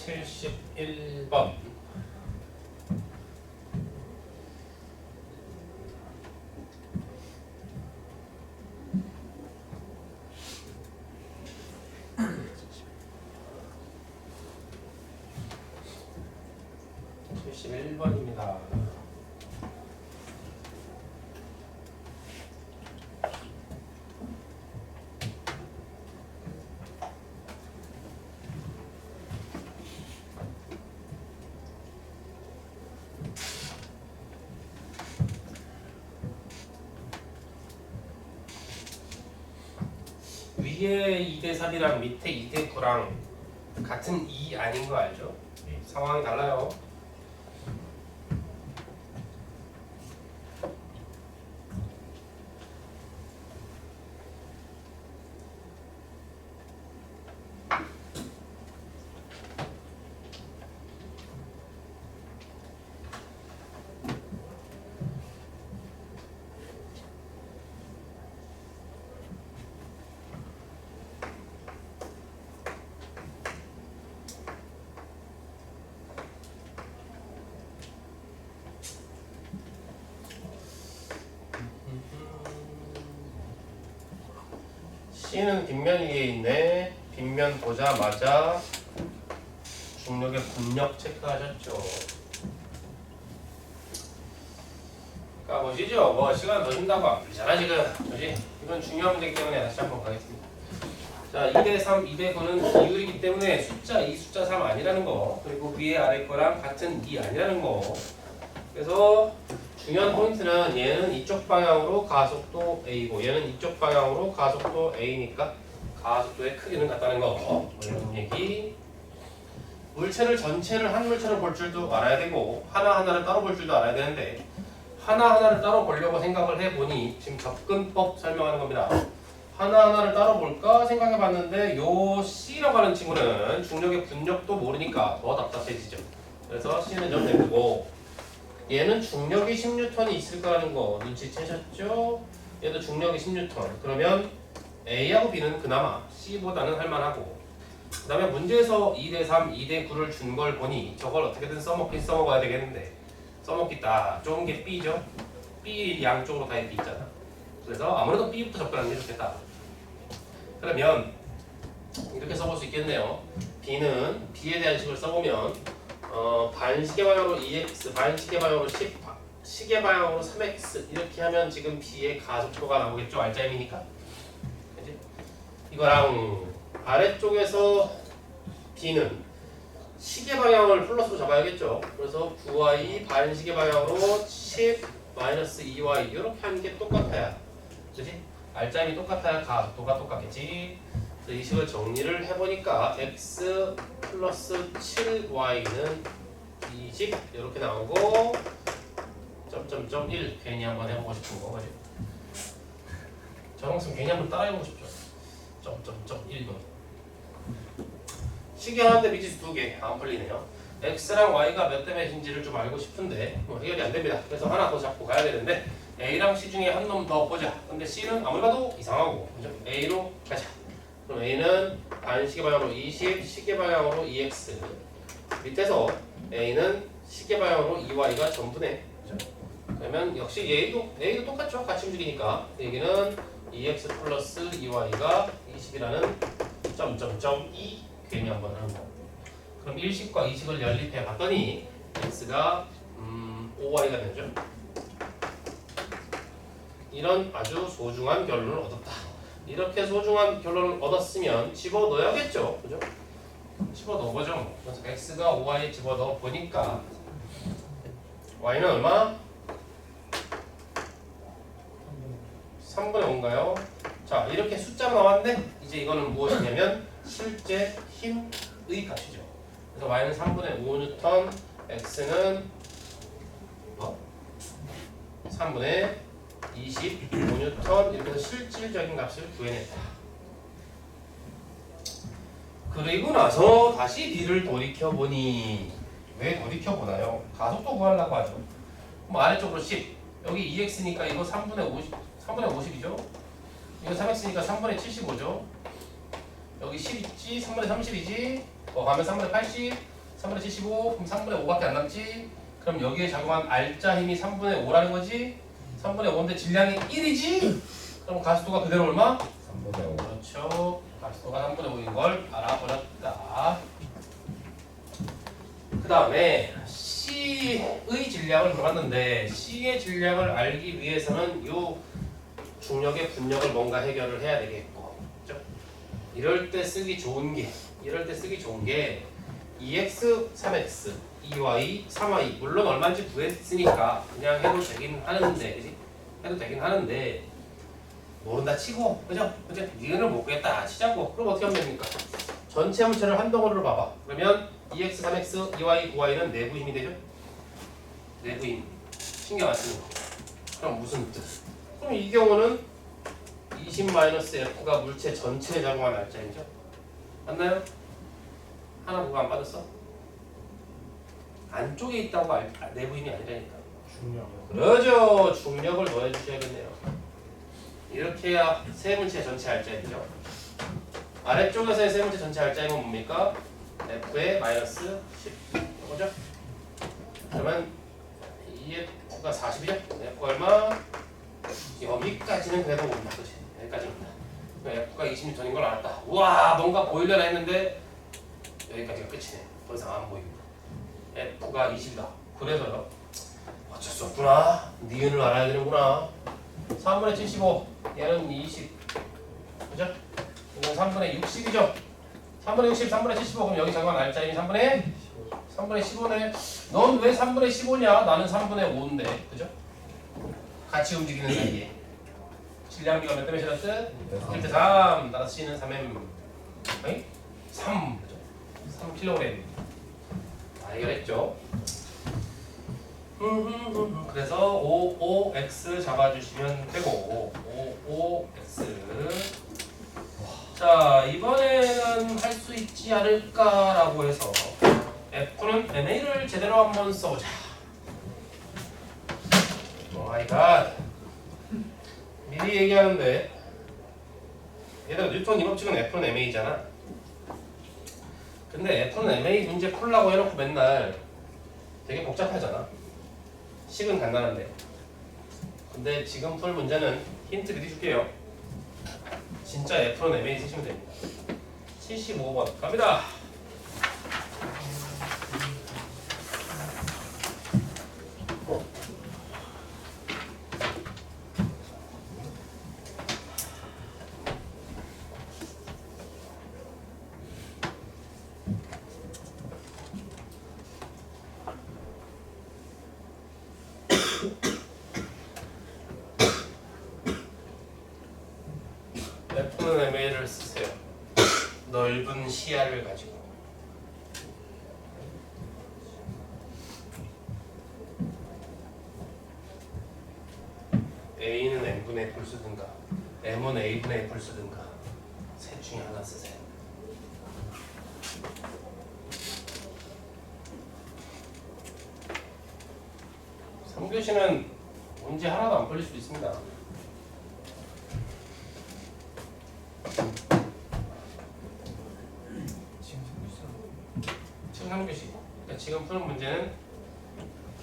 71번. (71번입니다) 위에 2대3이랑 밑에 2대9랑 같은 2 아닌 거 알죠? 상황이 달라요. C는 빗면 위에 있네. 빗면 보자마자 중력의 분력 체크하셨죠. 까보시죠. 뭐 시간 더 준다고 안 풀리잖아 지금. 그지? 이건 중요한 문제이기 때문에 다시 한번 가겠습니다. 자, 2대3, 2대9는 비율이기 때문에 숫자 2, 숫자 3 아니라는 거, 그리고 위에 아래 거랑 같은 2 아니라는 거. 그래서 중요한 포인트는 얘는 이쪽 방향으로 가속도 A고 얘는 이쪽 방향으로 가속도 A니까 가속도의 크기는 같다는 거. 이런 얘기. 물체를 전체를 한 물체로 볼 줄도 알아야 되고 하나하나를 따로 볼 줄도 알아야 되는데 하나하나를 따로 보려고 생각을 해보니 지금 접근법 설명하는 겁니다. 하나하나를 따로 볼까 생각해 봤는데 요 C라고 하는 친구는 중력의 분력도 모르니까 더 답답해지죠. 그래서 C는 좀 내두고 얘는 중력이 10N이 있을 거라는 거 눈치채셨죠? 얘도 중력이 10N. 그러면 A하고 B는 그나마 C보다는 할만하고, 그 다음에 문제에서 2대3, 2대9를 준 걸 보니 저걸 어떻게든 써먹긴 써먹어야 되겠는데 써먹겠다. 좋은 게 B죠? B 양쪽으로 다 B 있잖아. 그래서 아무래도 B부터 접근하는 게 좋겠다. 그러면 이렇게 써볼 수 있겠네요. B는 B에 대한 식을 써보면 반시계 방향으로 2x, 반시계 방향으로 10, 시계 방향으로 3x 이렇게 하면 지금 B의 가속도가 나오겠죠? 알짜임이니까. 그치? 이거랑 아래쪽에서 B는 시계 방향을 플러스로 잡아야겠죠? 그래서 9y 반시계 방향으로 10 마이너스 2y 이렇게 하는 게 똑같아야, 그치? 알짜임이 똑같아야 가속도가 똑같겠지? 이 식을 정리를 해보니까 x 플러스 7y는 20 이렇게 나오고 점점점 1 괜히 한번 해보고 싶은 거 그지? 저런 거 괜히 한번 따라해보고 싶죠. 점점점 1번 시계 하나인데 미지수 2개 안 풀리네요. x랑 y가 몇 대 몇인지를 좀 알고 싶은데 뭐 해결이 안 됩니다. 그래서 하나 더 잡고 가야 되는데 a랑 c 중에 한 놈 더 보자. 근데 c는 아무리 봐도 이상하고 그죠? a로 가자. 그럼 A는 반시계 방향으로 20, 시계 방향으로 2x. 밑에서 A는 시계 방향으로 2y가 전부네. 그렇죠? 그러면 역시 A도 똑같죠. 같이 움직이니까. 여기는 2x 플러스 2y가 20이라는 점점점 2 괜히 한번 하는 거. 그럼 1식과 2식을 연립해 봤더니 x가 5y가 되죠. 이런 아주 소중한 결론을 얻었다. 이렇게 소중한 결론을 얻었으면 집어넣어야겠죠. 그죠? 집어넣어보죠. 그래서 x가 5y 집어넣어 보니까 y는 얼마? 3분의 5인가요? 자, 이렇게 숫자가 나왔네? 이제 이거는 무엇이냐면 실제 힘의 값이죠. 그래서 y는 3분의 5N, x는 3분의 25N 이렇게 해서 실질적인 값을 구해냈다. 그리고 나서 다시 B를 돌이켜보니 왜 돌이켜보나요? 가속도 구하려고 하죠. 뭐 아래쪽으로 10 여기 2x니까 이거 3분의 50이죠? 이거 3x니까 3분의 75죠? 여기 10 있지? 3분의 30이지? 가면 3분의 80 3분의 75 그럼 3분의 5밖에 안 남지. 그럼 여기에 작용한 R자 힘이 3분의 5라는 거지. 3분의 5인데 질량이 1이지. 그럼 가속도가 그대로 얼마? 3분의 5. 그렇죠. 가속도가 3분의 5인 걸 알아버렸다. 그 다음에 C의 질량을 물어봤는데 C의 질량을 알기 위해서는 요 중력의 분력을 뭔가 해결을 해야 되겠고, 그렇죠? 이럴 때 쓰기 좋은 게 2x, 3x, 2y, 3y 물론 얼마인지 구했으니까 그냥 해도 되긴 하는데, 그지? 해도 되긴 하는데 모른다 치고, 그죠? 니은을 못 구했다 치자고. 그럼 어떻게 하면 됩니까? 전체 물체를 한 덩어리로 봐봐. 그러면 2x, 3x, 2y, 9y는 내부 힘이 되죠? 내부 힘. 신경 안 쓰는 거. 그럼 무슨 뜻? 그럼 이 경우는 20-F가 물체 전체에 작용한 날짜이죠? 맞나요? 하나 누가 안 빠졌어? 안쪽에 있다고 내부 힘이 아니라니까. 중요해요. 그러죠. 중력을 넣어주셔야겠네요. 이렇게 해야 세 물체 전체 알짜이죠. 아래쪽에서의 세 물체 전체 알짜이는 뭡니까? F의 마이너스 10. 이거죠? 그러면 2F가 40이죠? F가 얼마? 여기까지는 그래도 온다. 그치? 여기까지는 온다. F가 20N인 걸 알았다. 우와, 뭔가 보이려나 했는데 여기까지가 끝이네. 더 이상 안 보입니다. F가 20이다. 그래서요. 어쩔 수 없구나. 니은을 알아야 되는구나. 3분의 75. 얘는 20. 그죠? 이건 3분의 60이죠? 3분의 60, 3분의 75. 그럼 여기 작용한 날짜임이 3분의 15네. 넌 왜 3분의 15냐? 나는 3분의 5인데. 그죠? 같이 움직이는 사이에. 질량비가 몇 대 몇이었어? 1대 3. 따라서 C는 3M. 어이? 3. 그죠? 3kg. 해결했죠. 그래서 55x 잡아주시면 되고 55x. 자, 이번에는 할 수 있지 않을까라고 해서 F는 MA를 제대로 한번 써보자. 오 마이 갓. 미리 얘기하는데 얘들아, 뉴턴 이법칙은 F는 MA잖아. 근데 F는 MA 문제 풀라고 해놓고 맨날 되게 복잡하잖아. 식은 간단한데. 근데 지금 풀 문제는 힌트 미리 줄게요. 진짜 F는 MA 쓰시면 됩니다. 75번 갑니다. F는 MA를 쓰세요. 넓은 시야를 가지고. A는 N분의 F를 쓰든가 M은 A분의 F를 쓰든가 셋 중에 하나 쓰세요. 삼교시는 문제 하나도 안 풀릴 수도 있습니다. 지금 3교시. 그러니까 지금 푸는 문제는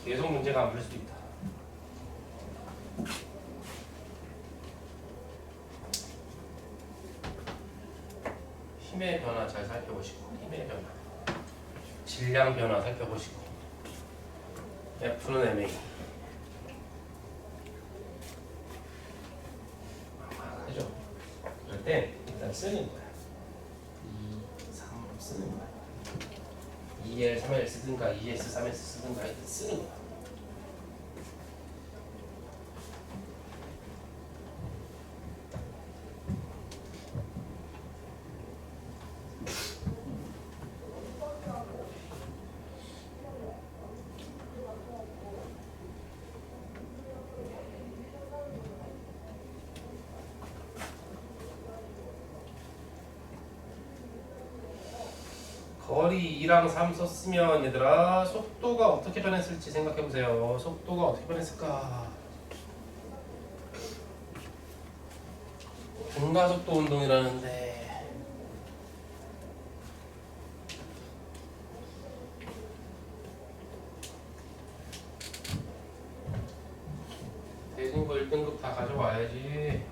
계속 문제가 안 풀릴 수도 있다. 힘의 변화 잘 살펴보시고, 힘의 변화, 질량 변화 살펴보시고. F는 MA. 그죠? 그럴 때 일단 쓰는 거야. 2, 3 쓰는 거야. 2L, 3L 쓰든가 2S, 3S 쓰든가 일단 쓰는 거야. 거리 2랑 3 썼으면 얘들아 속도가 어떻게 변했을지 생각해보세요. 속도가 어떻게 변했을까? 분가속도 운동이라는데 해야지.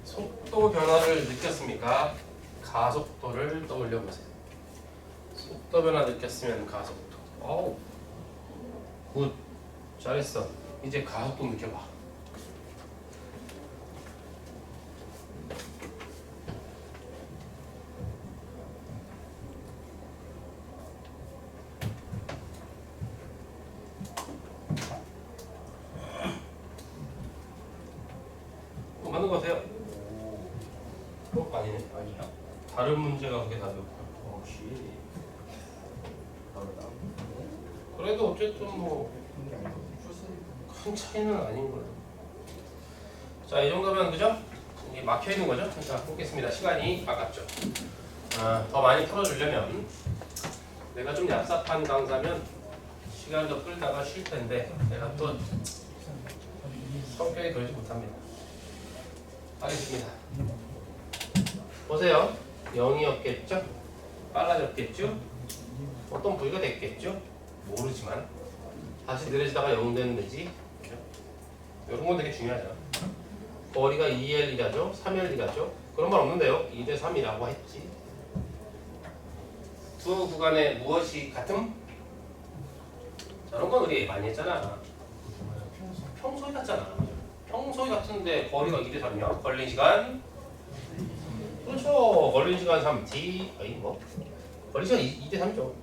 속도 변화를 느꼈습니까? 가속도를 떠올려 보세요. 속도 변화 느꼈으면 가속도. 어우, 굿, 잘했어. 이제 가속도 느껴봐. 맞는 거 같아요. 아니네. 아니야? 다른 문제가 그게 답이었고. 혹시 다르다. 그래도 어쨌든 뭐 그게 아니고 큰 차이는 아닌 거예요. 자, 이 정도면 그죠? 이게 막혀 있는 거죠? 자, 보겠습니다. 시간이 아깝죠. 더 많이 풀어주려면 내가 좀 얍삽한 강사면 시간을 더 끌다가 쉴 텐데 내가 또 성격이 그러지 못합니다. 하겠습니다. 보세요. 0이었겠죠? 빨라졌겠죠? 어떤 부위가 됐겠죠? 모르지만 다시 느려지다가 0 되는 데지. 이런 건 되게 중요하잖아. 거리가 2L이라죠? 3L이라죠? 그런 말 없는데요. 2대 3이라고 했지. 두 구간에 무엇이 같음? 저런 건 우리 많이 했잖아. 평소에 같잖아. 평소에 같은데 거리가 2대 3이야. 걸린 시간? 그렇죠. 걸린 시간 3t. 아니 뭐 걸린 시간 2대 3이죠.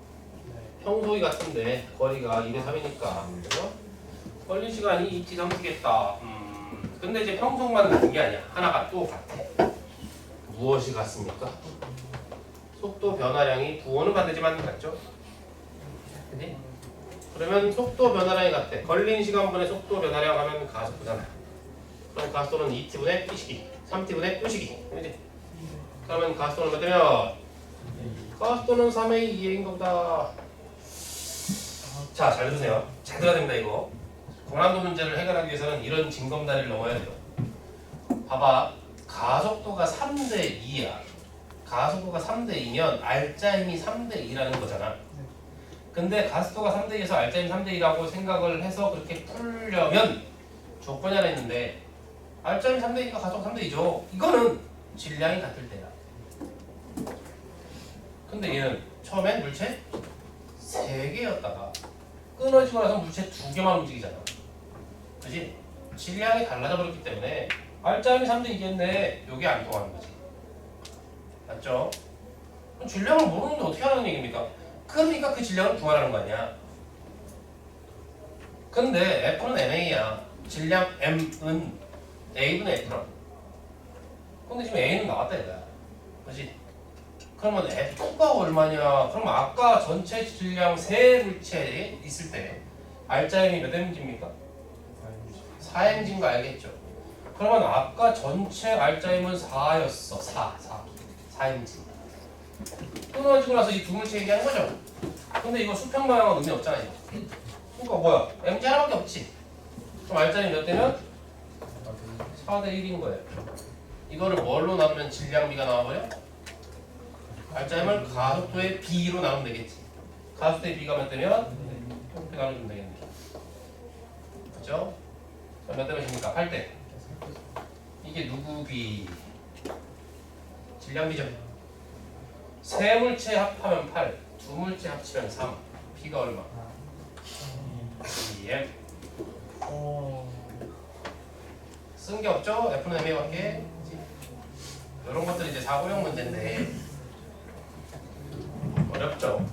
평소에 같은데 거리가 2대 3이니까. 그죠? 걸린 시간이 2t 3t겠다. 근데 이제 평소만 같은 게 아니야. 하나가 또 같아. 무엇이 같습니까? 속도 변화량이 부호는 반대지만 같죠? 그지? 그러면 속도 변화량이 같아. 걸린 시간분의 속도 변화량 하면 가속도잖아. 그럼 가속도는 2t분의 p시기, 3t분의 q시기. 그지? 그러면 가속도는 몇 되면? 가속도는 3a 2a인 겁니다. 자, 잘 들으세요. 잘 들어야 됩니다, 이거. 고난도 문제를 해결하기 위해서는 이런 징검다리를 넘어야 돼요. 봐봐. 가속도가 3대 2야. 가속도가 3대 2면 알짜힘이 3대 2라는 거잖아. 근데 가속도가 3대 2에서 알짜힘 3대 2라고 생각을 해서 그렇게 풀려면 조건이 하나 있는데 알짜힘 3대 2가 가속 3대 2죠. 이거는 질량이 같을 때야. 근데 얘는 처음엔 물체 3개였다가 끊어지고 나서 물체 2개만 움직이잖아. 그치? 질량이 달라져 버렸기 때문에 알짜힘이 3대 2겠네. 요게 안 통하는 거지. 맞죠? 그럼 질량을 모르는데 어떻게 하라는 얘기입니까? 그러니까 그 질량을 구하라는 거 아니야. 근데 F는 MA야. 질량 M은 A분의 F라고. 근데 지금 A는 나왔다 이거야. 그치? 그러면 F가 얼마냐? 그럼 아까 전체 질량 세 물체에 있을 때 알짜힘이 몇 mg입니까? 4mg인 거 알겠죠? 그러면 아까 전체 알짜힘은 4였어. 4mg. 끊어지고 나서 이 두 물체 얘기하는 거죠? 근데 이거 수평 방향은 의미 없잖아. 이거. 그러니까 뭐야? mg 하나밖에 없지. 그럼 알짜힘 몇 대면? 4대 1인 거예요. 이거를 뭘로 나누면 질량비가 나와버려? 알짜힘을 가속도의 b로 나누면 되겠지. 가속도의 b가 몇 대면? 이렇게 나눠주면 되겠네. 그죠? 자, 몇 대 몇입니까? 8대. 이게 누구 비? 질량비죠. 세 물체 합하면 8, 두 물체 합치면 3. b가 얼마? 2m. 쓴 게 없죠? F는 MA밖에. 이런 것들이 이제 사고용 문제인데 어렵죠?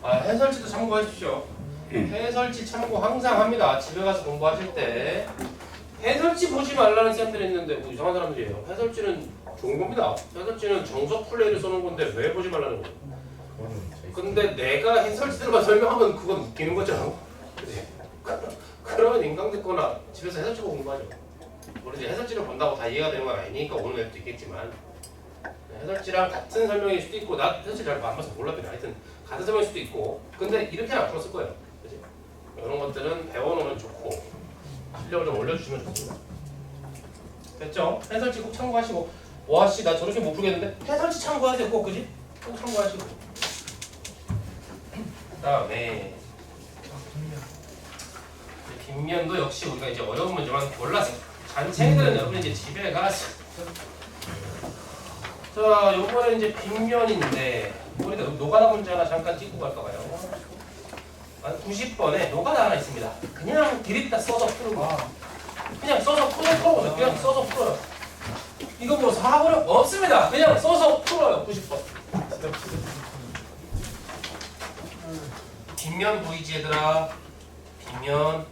해설지도 참고하십시오. 해설지 참고 항상 합니다. 집에 가서 공부하실 때 해설지 보지 말라는 쌤들이 있는데 뭐 이상한 사람들이에요. 해설지는 좋은 겁니다. 해설지는 정석 플레이를 써놓은 건데 왜 보지 말라는 거예요? 근데 내가 해설지들만 설명하면 그건 웃기는 거죠. 그치? 그러면 인강 듣거나 집에서 해설지 보고 공부하죠. 우리 이제 해설지를 본다고 다 이해가 되는 건 아니니까 오는 애도 있겠지만 해설지랑 같은 설명일 수도 있고 나 해설지 잘 안 봐서 몰랐더니 하여튼 같은 설명일 수도 있고 근데 이렇게는 안 풀었을 거예요. 그치? 이런 것들은 배워놓으면 좋고 실력을 좀 올려주시면 좋습니다. 됐죠? 해설지 꼭 참고하시고 와씨 나 저렇게 못 풀겠는데 해설지 참고하세요 꼭. 그지? 꼭 참고하시고 다음에 빗면도 역시 우리가 이제 어려운 문제만 골라서 잔챙이들은 여러분 이제 집에 가서 자 요번에 이제 빗면인데 우리가 노가다 문제 하나 잠깐 짚고 갈까 봐요. 90번에 노가다 하나 있습니다. 그냥 디립다 써서 푸는 거. 그냥 써서 풀어요. 그냥 써서 풀어요. 이거 뭐 사고력 없습니다. 그냥 써서 풀어요. 90번. 빗면 보이지 얘들아? 빗면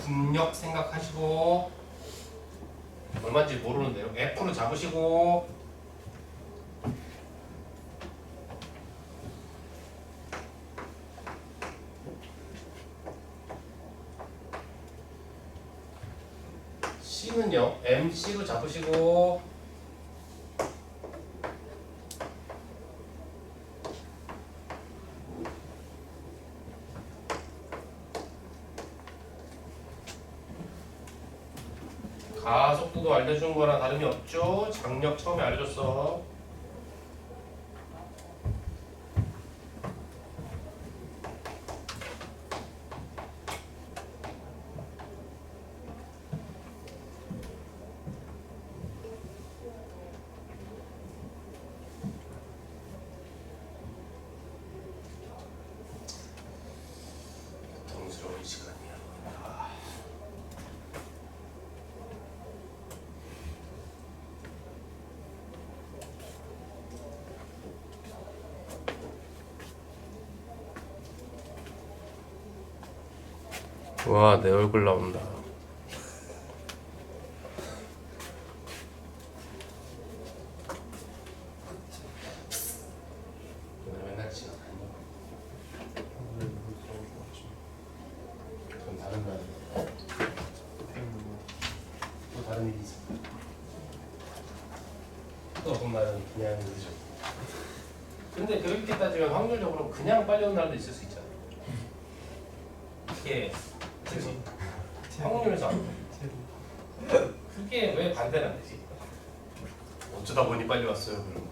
분력 생각하시고 얼마인지 모르는데요. F로 잡으시고 C는요 MC로 잡으시고 가속도도 알려준 거랑 다름이 없죠. 장력 처음에 알려줬어. 고통스러운 시간이야. 와, 내 얼굴 나온다. 오늘 맨날 지나다니. 전 다른 날. 또 다른 일이 있어. 또 어떤 날은 그냥 늦어. 근데 그렇게 따지면 확률적으로 그냥 빨리 오는 날도 있을 수 있잖아. 이게 그치? 확률상 그게 왜 반대는 안 되지? 어쩌다 보니 빨리 왔어요. 그럼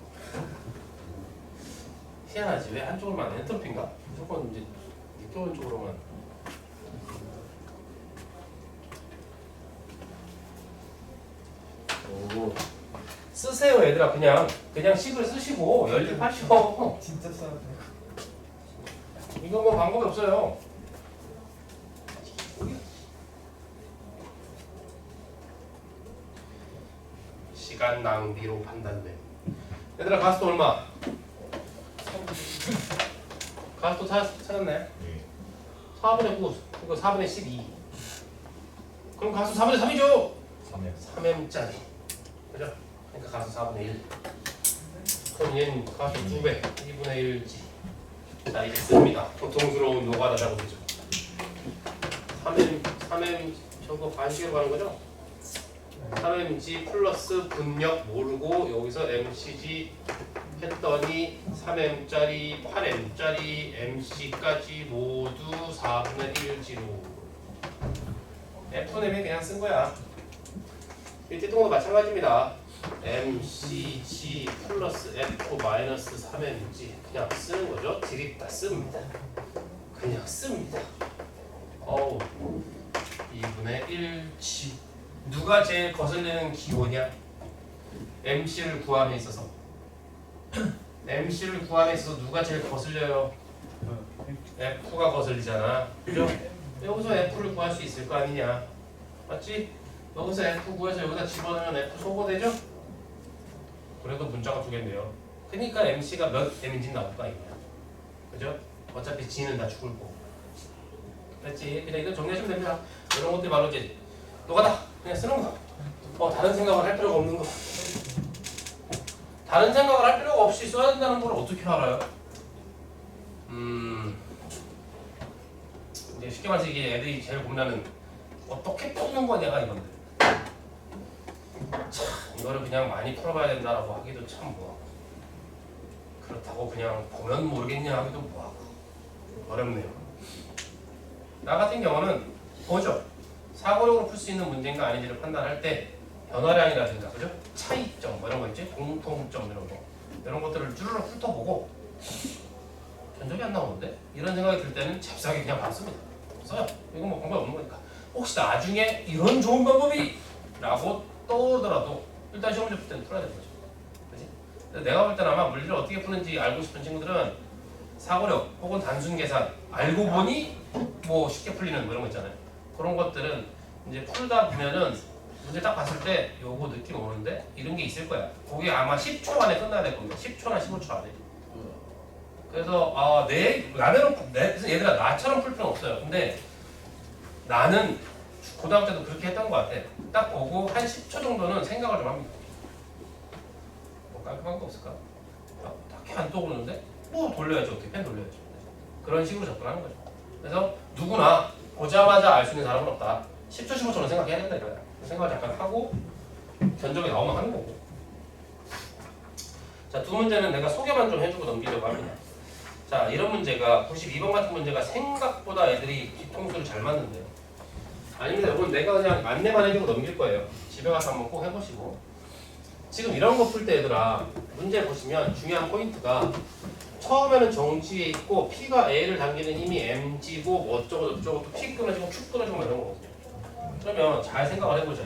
희한하지. 왜 한쪽으로만 안 엔트로피인가? 무조건 이제 늦게 오는 쪽으로만. 오. 쓰세요 얘들아. 그냥 식을 쓰시고 연습하시오. 진짜 써야 돼. 이거 뭐 방법이 없어요. 시간 낭비로 판단돼. 얘들아 가스도 얼마? 가스도 찾았네. 4분의 9 이거 4분의 12. 그럼 가스 4분의 3이죠? 3m짜리 그죠? 그러니까 가스 4분의 1. 그럼 얘는 가스 2배 2분의 1지. 자 이제 씁니다. 고통스러운 노가다라고 되죠. 3m 저거 반식으로 가는 거죠? 3mg 플러스 분력 모르고 여기서 mcg 했더니 3m짜리 8m짜리 mc까지 모두 4분의 1g로 F는 그냥 쓴 거야. 밑에 동도 마찬가지입니다. mcg 플러스 F 마이너스 3mg 그냥 쓰는 거죠. 드립다 씁니다. 그냥 씁니다. 2분의 1g 누가 제일 거슬리는 기호냐? MC를 구함에 있어서 MC를 구함에 있어서 누가 제일 거슬려요? F가 거슬리잖아. 그죠? 여기서 F를 구할 수 있을 거 아니냐? 맞지? 여기서 F 구해서 여기다 집어넣으면 F 소거되죠? 그래도 문자가 두 개인데요. 그러니까 MC가 몇 M인지 나올 거 아니냐? 그죠? 어차피 G는 다 죽을 거고. 그렇지? 그냥 이거 정리하시면 됩니다. 이런 것들이 바로 이제 노가다 그냥 쓰는 거. 다른 생각을 할 필요가 없는 거. 다른 생각을 할 필요가 없이 써야 된다는 걸 어떻게 알아요? 이제 쉽게 말해서 이게 애들이 제일 고민하는 어떻게 뽑는 거냐가 이건데. 참 이거를 그냥 많이 풀어봐야 된다라고 하기도 참 뭐하고 그렇다고 그냥 보면 모르겠냐 하기도 뭐하고 어렵네요. 나 같은 경우는 보죠. 사고력으로 풀 수 있는 문제인가 아닌지를 판단할 때 변화량이라든가 그죠? 차이점 뭐 이런 거 있지? 공통점 이런 것들을 쭈르륵 훑어보고 견적이 안 나오는데? 이런 생각이 들 때는 잽싸게 그냥 받습니다. 써요. 이건 뭐 방법 없는 거니까. 혹시 나중에 이런 좋은 방법이 라고 떠오르더라도 일단 시험 문제 풀 때는 풀어야 되는 거죠. 그치? 내가 볼 때는 아마 물리를 어떻게 푸는지 알고 싶은 친구들은 사고력 혹은 단순 계산 알고 보니 뭐 쉽게 풀리는 뭐 이런 거 있잖아요. 그런 것들은 이제 풀다 보면은 문제 딱 봤을 때 요거 느낌 오는데 이런 게 있을 거야. 그게 아마 10초 안에 끝나야 될 겁니다. 10초나 15초 안에. 그래서 나는 얘들아 나처럼 풀 필요는 없어요. 근데 나는 고등학교 때도 그렇게 했던 것 같아. 딱 보고 한 10초 정도는 생각을 좀 합니다. 뭐 깔끔한 거 없을까? 딱히 안 떠오르는데 뭐 돌려야지 어떻게 펜 돌려야지. 그런 식으로 접근하는 거죠. 그래서 누구나 보자마자 알 수 있는 사람은 없다. 10초 15초는 생각해야 된다 이거야. 생각을 잠깐 하고 견적이 나오면 하는 거고. 자, 두 문제는 내가 소개만 좀 해주고 넘기려고 합니다. 자, 이런 문제가 92번 같은 문제가 생각보다 애들이 뒤통수를 잘 맞는데요. 아닙니다. 여러분 내가 그냥 안내만 해주고 넘길 거예요. 집에 가서 한번 꼭 해보시고. 지금 이런 거 풀 때 얘들아 문제 보시면 중요한 포인트가 처음에는 정지에 있고 P가 A를 당기는 힘이 mg고 뭐 어쩌고 저쩌고 또 P 끊어지고 Q 끊어지고 이런 거거든요. 그러면 잘 생각을 해보자.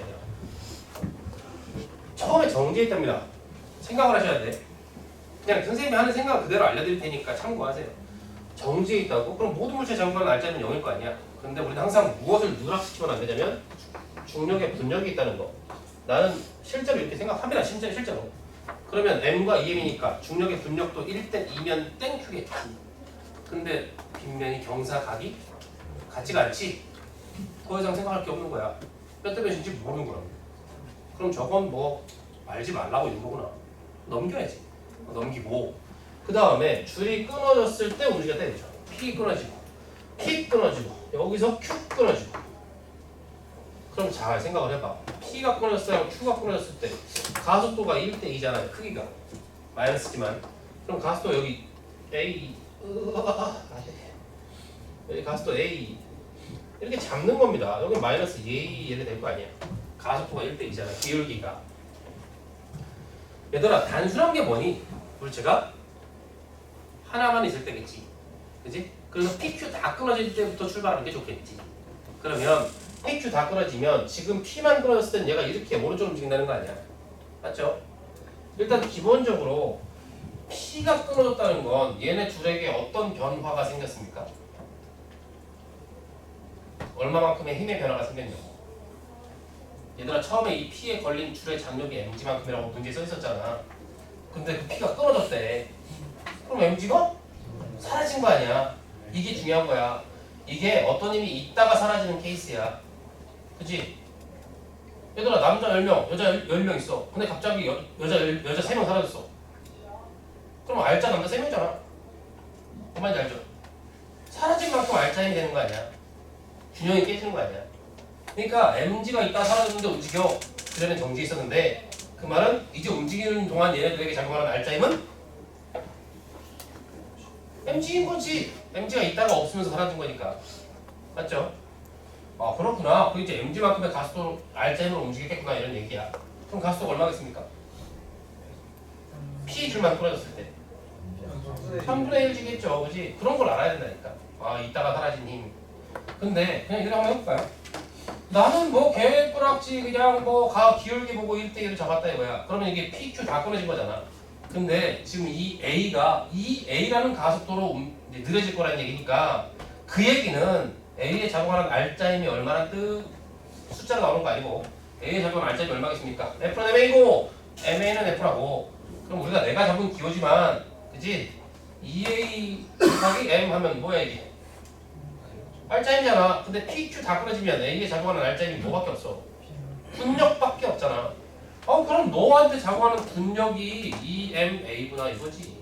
처음에 정지에 있답니다. 생각을 하셔야 돼. 그냥 선생님이 하는 생각 그대로 알려드릴 테니까 참고하세요. 정지에 있다고? 그럼 모든 물체 잠깐 날짜는 0일 거 아니야. 근데 우리는 항상 무엇을 누락시키면 안 되냐면 중력에 분력이 있다는 거. 나는 실제로 이렇게 생각합니다. 실제로. 그러면 m과 2m이니까 중력의 분력도 1대 2면 땡큐겠지. 근데 빗면이 경사각이 같지가 않지. 더 이상 생각할 게 없는 거야. 몇 대 몇인지 모르는 거라고. 그럼 저건 뭐 알지 말라고 있는 거구나. 넘겨야지. 넘기고 그 다음에 줄이 끊어졌을 때 움직였다 이거죠. P 끊어지고 P 끊어지고 여기서 Q 끊어지고. 그럼 잘 생각을 해봐. P가 끊어졌어요. Q가 끊어졌을 때 가속도가 1대 2잖아요. 크기가 마이너스지만. 그럼 가속도 여기 A 여기 가속도 A 이렇게 잡는 겁니다. 여기 마이너스 A 이렇게 될 거 아니야. 가속도가 1대 2잖아. 기울기가. 얘들아 단순한 게 뭐니? 물체가 하나만 있을 때겠지. 그지? 그래서 PQ 다 끊어질 때부터 출발하는 게 좋겠지. 그러면 PQ 다 끊어지면 지금 P만 끊어졌을 땐 얘가 이렇게 오른쪽으로 움직인다는 거 아니야. 맞죠? 일단 기본적으로 P가 끊어졌다는 건 얘네 둘에게 어떤 변화가 생겼습니까? 얼마만큼의 힘의 변화가 생겼냐고. 얘들아 처음에 이 P에 걸린 줄의 장력이 mg만큼이라고 문제에 써 있었잖아. 근데 그 P가 끊어졌대. 그럼 mg가 사라진 거 아니야. 이게 중요한 거야. 이게 어떤 힘이 있다가 사라지는 케이스야. 그치? 얘들아 남자 10명, 여자 10명 있어. 근데 갑자기 여자 3명 사라졌어. 그럼 알짜 남자 3명이잖아. 그 말인지 알죠? 사라진 만큼 알짜 힘이 되는 거 아니야. 균형이 깨지는 거 아니야. 그러니까 mg가 있다 사라졌는데 움직여. 그전에 정지에 있었는데 그 말은 이제 움직이는 동안 얘네들에게 작용하는 알짜 힘은 mg인 거지. mg가 있다가 없으면서 사라진 거니까. 맞죠? 아 그렇구나. 그 이제 mg만큼의 가속도 알짜 힘으로 움직이겠구나 이런 얘기야. 그럼 가속도가 얼마겠습니까? p 줄만 끊어졌을 때 3분의 1지겠죠. 그지? 그런 걸 알아야 된다니까. 아 있다가 사라진 힘. 근데 그냥 이대로 한번 해볼까요? 나는 뭐 개뿔악지 그냥 뭐 기울기 보고 1대1을 잡았다 이거야. 그러면 이게 PQ 다 끊어진 거잖아. 근데 지금 이 A라는 가속도로 느려질 거라는 얘기니까 그 얘기는 A에 작용하는 알짜 힘이 얼마나 숫자가 나오는 거 아니고 A에 작용하는 알짜 힘이 얼마겠습니까? F는 MA고 MA는 F라고. 그럼 우리가 내가 잡은 기호지만 그치? 2A 곱하기 M 하면 뭐야 이게? 알짜 힘이잖아. 근데 PQ 다 끊어지면 A에 작용하는 알짜 힘이 뭐밖에 없어? 분력밖에 없잖아. 그럼 너한테 작용하는 분력이 EMA구나 이거지.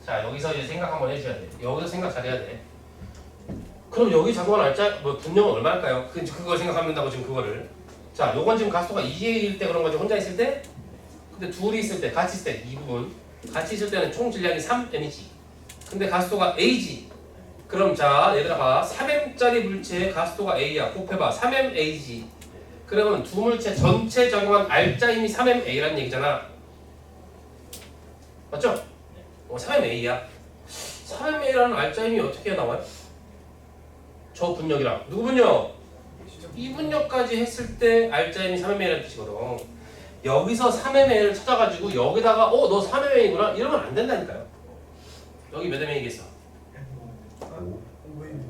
자 여기서 이제 생각 한번 해줘야 돼. 여기서 생각 잘해야 돼. 그럼 여기 작용하는 알짜 분력은 얼마일까요? 그걸 생각하면다고 지금 그거를. 자 요건 지금 가속도가 2A일 때 그런 거지. 혼자 있을 때. 근데 둘이 있을 때 같이 있을 때 이 부분 같이 있을 때는 총 질량이 3m이지. 근데 가속도가 A지. 그럼 자 얘들아 봐. 3m짜리 물체의 가속도가 A야. 곱해봐. 3mA지. 그러면 두 물체 전체 작용한 알짜 힘이 3mA라는 얘기잖아. 맞죠? 3mA야. 3mA라는 알짜임이 어떻게 나와요? 저 분력이랑 누구 분력? 이 분력까지 했을 때 알짜임이 3mA라는 뜻이거든. 여기서 3mA를 찾아가지고 여기다가 너 3mA구나 이러면 안 된다니까요. 여기 몇 mA겠어?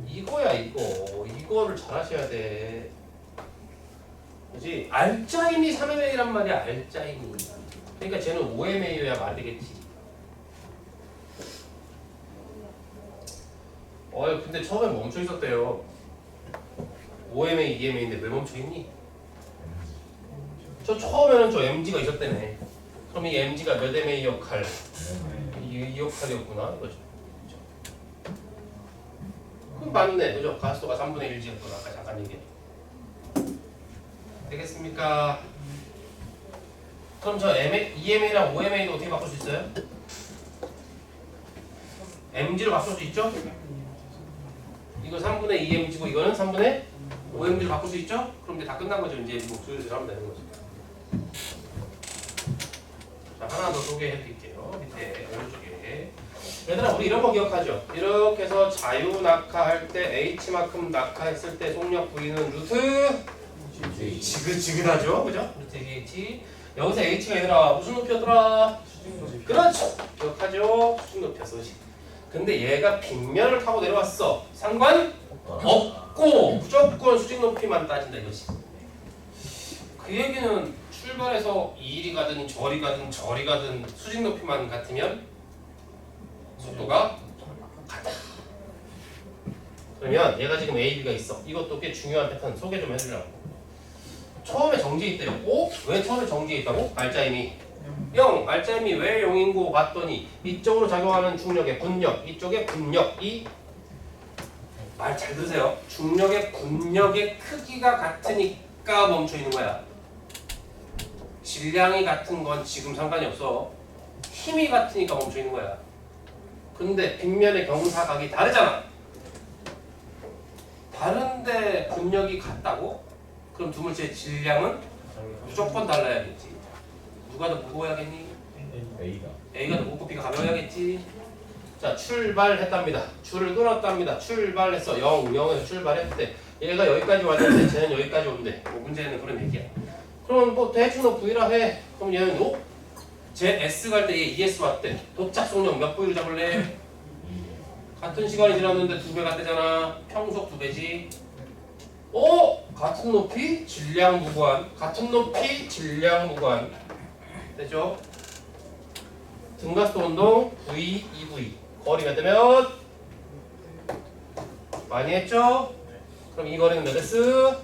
이거야 이거를 잘 하셔야 돼. 그지? 알짜임이 3mA란 말이야. 알짜임이. 그러니까 쟤는 5mA여야 말이 되겠지. 근데 처음에 멈춰 있었대요. 5mA, 2mA인데 왜 멈춰 있니? 저 처음에는 저 MG가 있었다며. 그럼 이 MG가 몇 MA 역할? 이 역할이었구나 이거죠. 그죠? 그럼 맞네, 그죠? 가속도가 3분의 1G였구나. 아까 잠깐 얘기했죠. 되겠습니까? 그럼 저 EMA랑 OMA도 어떻게 바꿀 수 있어요? MG로 바꿀 수 있죠? 이거 3분의 2MG고 이거는 3분의 5MG로 바꿀 수 있죠? 그럼 이제 다 끝난 거죠. 이제 뭐 조율을 하면 되는 거죠. 자, 하나 더 소개해 드릴게요. 밑에 오른쪽에. 얘들아, 우리 이런 거 기억하죠? 이렇게 해서 자유 낙하할 때 H만큼 낙하했을 때 속력 V는 루트 지긋지긋하죠? 그죠? 루트 H. 여기서 H가 얘들아 무슨 높이였더라? 그렇죠. 기억하죠? 수직 높이였어. 근데 얘가 빗면을 타고 내려왔어. 상관 없고 무조건 수직 높이만 따진다 이거지. 그 얘기는 출발해서 이리 가든 저리 가든 수직 높이만 같으면 속도가 같다. 그러면 얘가 지금 A, B가 있어. 이것도 꽤 중요한 패턴 소개 좀 해주려고. 처음에 정지해 있대요. 왜 처음에 정지해 있다고? 알짜임이 0. 알짜임이 왜 0인고 봤더니 이쪽으로 작용하는 중력의 군력, 이쪽의 군력이 말 잘 들으세요. 중력의 군력의 크기가 같으니까 멈춰 있는 거야. 질량이 같은 건 지금 상관이 없어. 힘이 같으니까 멈춰 있는 거야. 근데 빗면의 경사각이 다르잖아. 다른데 군력이 같다고? 그럼 두 물체의 질량은 무조건 달라야겠지. 누가 더 무거워야겠니? A가 더 무겁고 B가 가벼워야겠지. 자, 출발했답니다. 줄을 끊었답니다. 출발했어. 0에서 출발했대. 얘가 여기까지 왔는데 쟤는 여기까지 온대. 뭐 문제는 그런 얘기야. 그럼 뭐 대충 너 V라 해. 그럼 얘는 쟤 S 갈 때 얘 ES 왔대. 도착 속력 몇 V로 잡을래? 같은 시간이 지났는데 2배 갔대잖아. 평속 2배지. 같은 높이 질량 무관. 같은 높이 질량 무관. 되죠? 등가속도 운동 V, 2V. 거리가 되면 많이 했죠? 그럼 이 거리는 몇 S?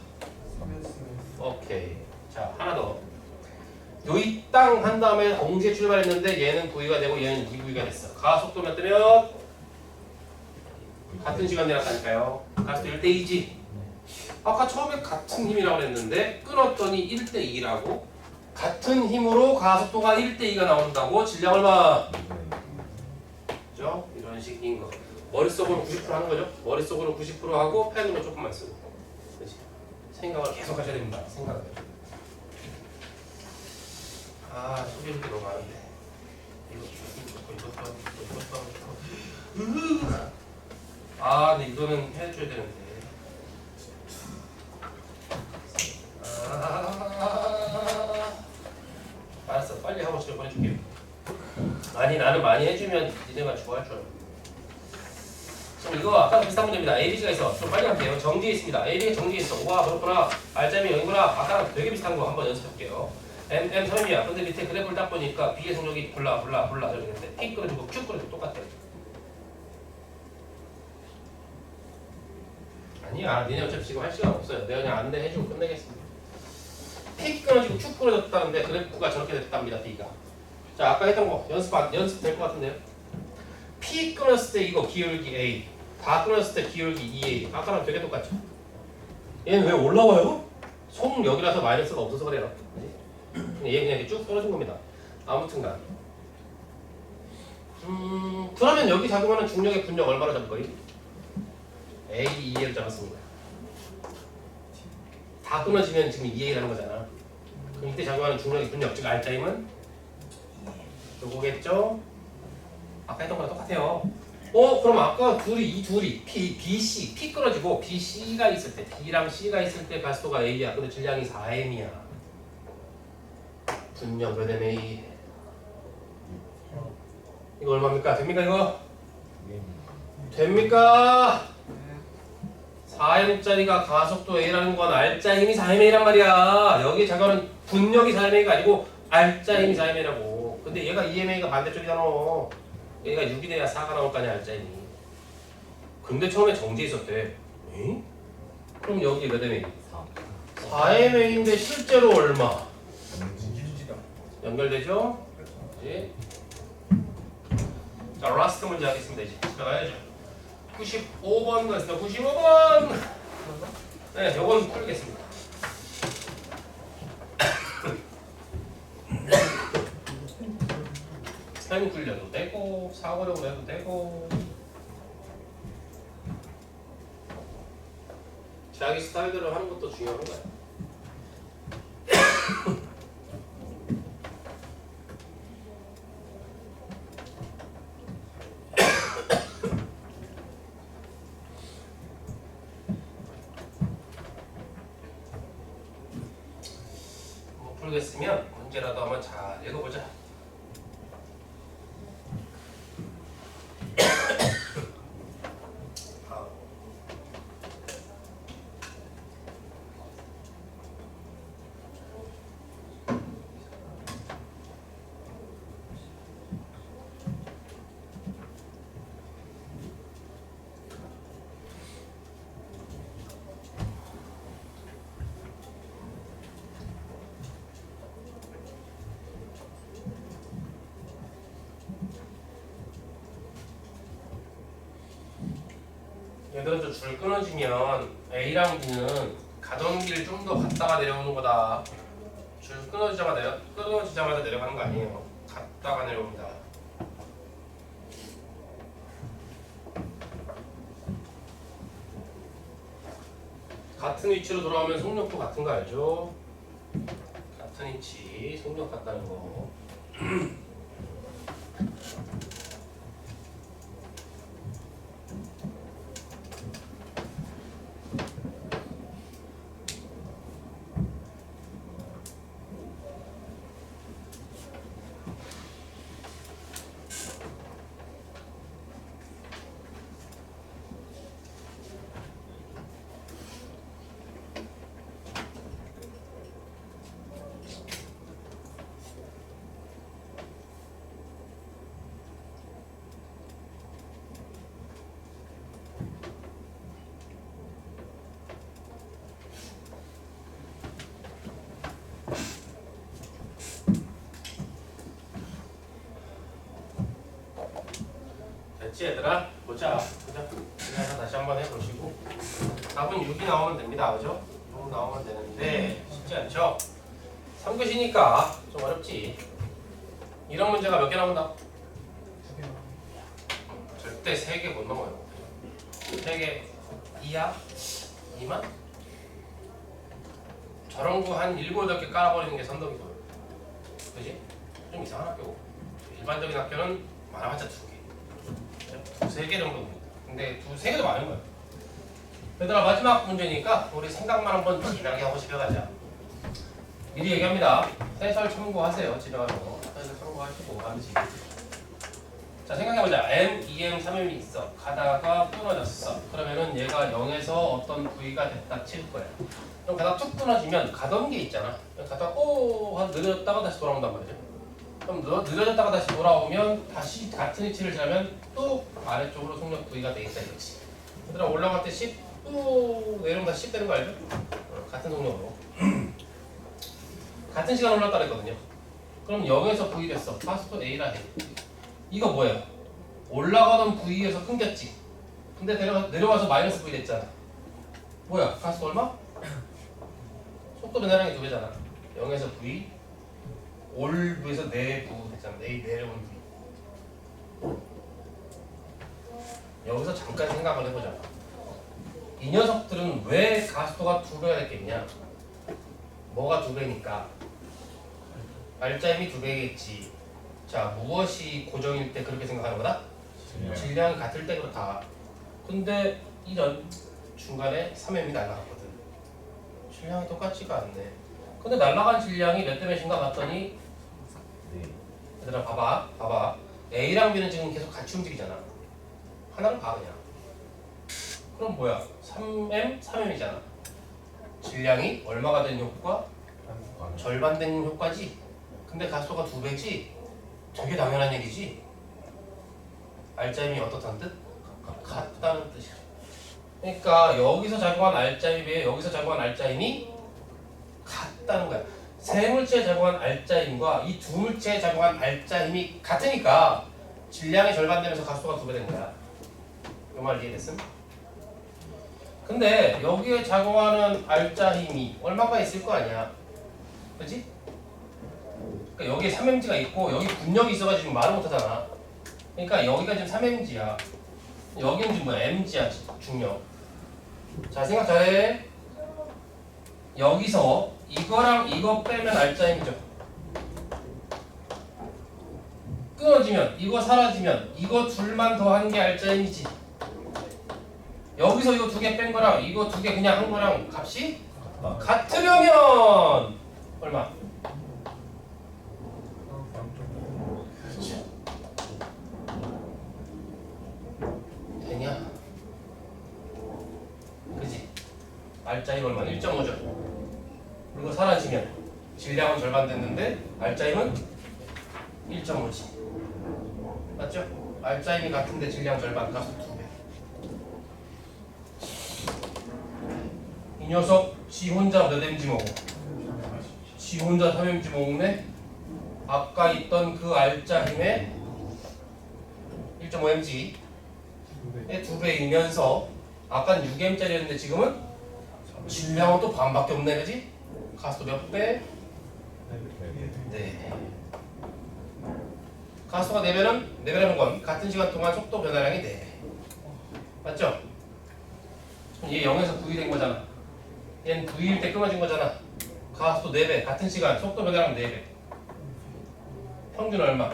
오케이. 자, 하나 더. 여기 땅 한 다음에 동시에 출발했는데 얘는 V가 되고 얘는 2V가 됐어. 가속도 몇 대면? 같은 시간 내놨다니까요. 가속도 1대2지. 아까 처음에 같은 힘이라고 그랬는데 끊었더니 1대2라고? 같은 힘으로 가속도가 1대2가 나온다고? 질량 얼마? 그죠? 이런 식인 거. 머릿속으로 90% 하는 거죠? 머릿속으로 90% 하고 펜으로 조금만 쓰고. 그치? 생각을 계속 하셔야 됩니다. 생각을. 소개할 게 너무 많은데. 근데 이거는 해줘야 되는데. 알았어, 빨리 하고 집에 보내줄게요. 아니, 나는 많이 해주면 니네가 좋아할 줄 알아. 지금 이거 아까랑 비슷한 문제입니다. ABC가 있어. 좀 빨리 할게요. 정지해 있습니다. AB가 정지해 있어. 와, 그렇구나. 알짜임이 0이구나. 아까랑 되게 비슷한 거 한번 연습해볼게요. M 3이야. 근데 밑에 그래프를 딱 보니까 B의 속력이 불라 저러는데 P 끌어주고 Q 끌어주고 똑같아. 아니야, 니네 어차피 지금 할 시간 없어요. 내가 그냥 안내해주고 끝내겠습니다. P 끊어지고 Q 끊어졌다는데 그래프가 저렇게 됐답니다. B가. 자, 아까 했던 거 연습 될 것 같은데요. P 끊었을 때 이거 기울기 A, 다 끊었을 때 기울기 2A. 아까랑 되게 똑같죠. 얘는 왜 올라와요? 속력이라서 마이너스가 없어서 그래요. 얘 그냥 이렇게 쭉 떨어진 겁니다. 아무튼간. 그러면 여기 작용하는 중력의 분력 얼마나 잡을 거예요? A, 2A를 잡았습니다. 다 끊어지면 지금 2A라는 거잖아. 그럼 이때 작용하는 중력의 분력, 즉 알짜임은 요거겠죠? 아까 했던 거랑 똑같아요. 그럼 아까 이 둘이 BC, P 끊어지고 BC가 있을 때, B랑 C가 있을 때 가속도가 A야. 근데 질량이 4m이야. 분명 몇 MA? 이거 얼마입니까? 됩니까 이거? 됩니까? 4m짜리가 가속도 A라는 건 알짜 힘이 4m이란 말이야. 여기 저거는 분력이 4m가 아니고 알짜 힘이 4m라고. 근데 얘가 2ma가 반대쪽이잖아. 얘가 6이 돼야 4가 나올 거 아니야, 알짜 힘이. 근데 처음에 정지해 있었대. 에? 그럼 여기 몇 ma? 4ma인데 실제로 얼마? 연결되죠? 그렇지? 자, 라스트 문제 하겠습니다. 이제 들어가야죠. 95번 거였어. 95번. 네, 요건 풀겠습니다. 펜 굴려도 되고 사고력으로 해도 되고 자기 스타일대로 하는 것도 중요한 거야. 뭐 풀겠으면 문제라도 한번 잘 읽어보자. 예를 들어 줄 끊어지면 A랑 B는 가던 길 좀 더 갔다가 내려오는 거다. 줄 끊어지자마자 내려가는 거 아니에요. 갔다가 내려옵니다. 같은 위치로 돌아오면 속력도 같은 거 알죠? 같은 위치, 속력 같다는 거. 됐지 얘들아? 보자. 그래서 다시 한번 해보시고 답은 6이 나오면 됩니다. 그죠? 6 나오면 되는데 쉽지 않죠? 3교시니까 좀 어렵지. 이런 문제가 몇 개 나온다? 절대 3개 못 넘어요. 3개 이하? 2만? 저런 거 한 7, 8개 깔아버리는 게 선덕이고 그지? 좀 이상한 학교고 일반적인 학교는 많아봤자 2개 2-3개 정도입니다. 근데 2-3개도 많은 거예요. 얘들아 마지막 문제니까 우리 생각만 한번 진하게 하고 집에 가자. 미리 얘기합니다. 해설 참고하세요. 집에 가서 해설 참고하시고 반드시. 자 생각해보자. M, 2M, 3M이 있어. 가다가 끊어졌어. 그러면은 얘가 0에서 어떤 부위가 됐다 칠 거야. 그럼 가다가 툭 끊어지면 가던 게 있잖아. 가다가 하고 느려졌다가 다시 돌아온단 말이죠. 그럼 느려졌다가 다시 돌아오면 다시 같은 위치를 잡으면 또 아래쪽으로 속력 부위가 되겠다 이거지. 얘들아 올라갈 때 10, 또 내려오면 다시 10 되는 거 알죠? 같은 속력으로. 같은 시간 올랐다 그랬거든요. 그럼 0에서 V 됐어. 가속도 A라 해. 이거 뭐예요? 올라가던 V에서 끊겼지. 근데 내려와서 마이너스 V 됐잖아. 뭐야? 가속도 얼마? 속도 변화량이 2배잖아. 0에서 V 올 V에서 내부 됐잖아. 내려온 V. 여기서 잠깐 생각을 해보자. 이 녀석들은 왜 가속도가 2배가 됐겠냐? 뭐가 2배니까? 알짜 힘이 2배겠지. 자, 무엇이 고정일 때 그렇게 생각하는 거다? 질량이 같을 때 그렇다. 근데 이런 중간에 3m이 날라갔거든. 질량이 똑같지가 않네. 근데 날라간 질량이 몇 대 몇인가 봤더니 네. 얘들아 봐봐. A랑 B는 지금 계속 같이 움직이잖아. 하나를 봐 그냥. 그럼 뭐야? 3m이잖아. 질량이 얼마가 된 효과? 절반 된 효과지. 근데 가속도가 2배지. 되게 당연한 얘기지. 알짜임이 어떻다는 뜻? 같다는 뜻이야. 그러니까 여기서 작용한 알짜임에 비해 여기서 작용한 알짜임이 같다는 거야. 세 물체에 작용한 알짜임과 이 두 물체에 작용한 알짜임이 같으니까 질량이 절반 되면서 가속도가 2배 된 거야. 이 말 이해됐음? 근데 여기에 작용하는 알짜힘이 얼마가 있을 거 아니야. 그치? 그러니까 여기에 3mg가 있고 여기 군력이 있어가지고 지금 말을 못하잖아. 그러니까 여기가 지금 3mg야. 여기는 지금 뭐야? mg야 중력. 자 생각 잘해. 여기서 이거랑 이거 빼면 알짜힘이죠. 끊어지면 이거 사라지면 이거 둘만 더한 게 알짜힘이지. 여기서 이거 2개 뺀 거랑 이거 2개 그냥 한 거랑 값이 같으려면 얼마? 되냐? 그지? 알짜임 얼마? 1.5죠. 이거 사라지면 질량은 절반 됐는데 알짜임은 1.5지. 맞죠? 알짜임이 같은데 질량 절반, 가속 2배. 이 녀석 지 혼자 몇 mg 먹어? 지 혼자 3mg 먹네? 아까 있던 그 알짜힘의 1.5mg의 2배이면서 아까는 6m짜리였는데 지금은 질량은 또 반밖에 없네, 그지? 가속도 몇 배? 네. 가속도가 4배라는 건 같은 시간 동안 속도 변화량이 4배. 맞죠? 얘 0에서 9이 된 거잖아. 얘는 9일 때 끊어진 거잖아. 가속도 4배, 같은 시간, 속도 변화량 4배. 평균 얼마?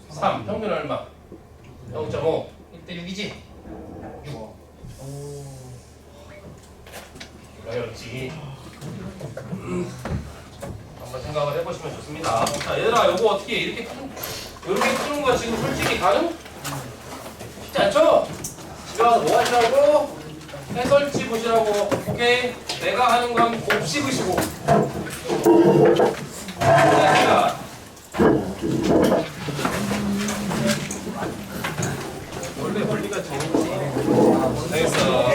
3, 평균 얼마? 0.5, 1대 6이지? 6. 어렵지. 한번 생각을 해보시면 좋습니다. 자, 얘들아, 요거 어떻게 이렇게 푸는 거 지금 솔직히 가능? 쉽지 않죠? 집에 와서 뭐 하시라고? 해설지 보시라고. 오케이? 내가 하는 건 곱씹으시고. 자, 원래 원리가 재밌지. 되겠어.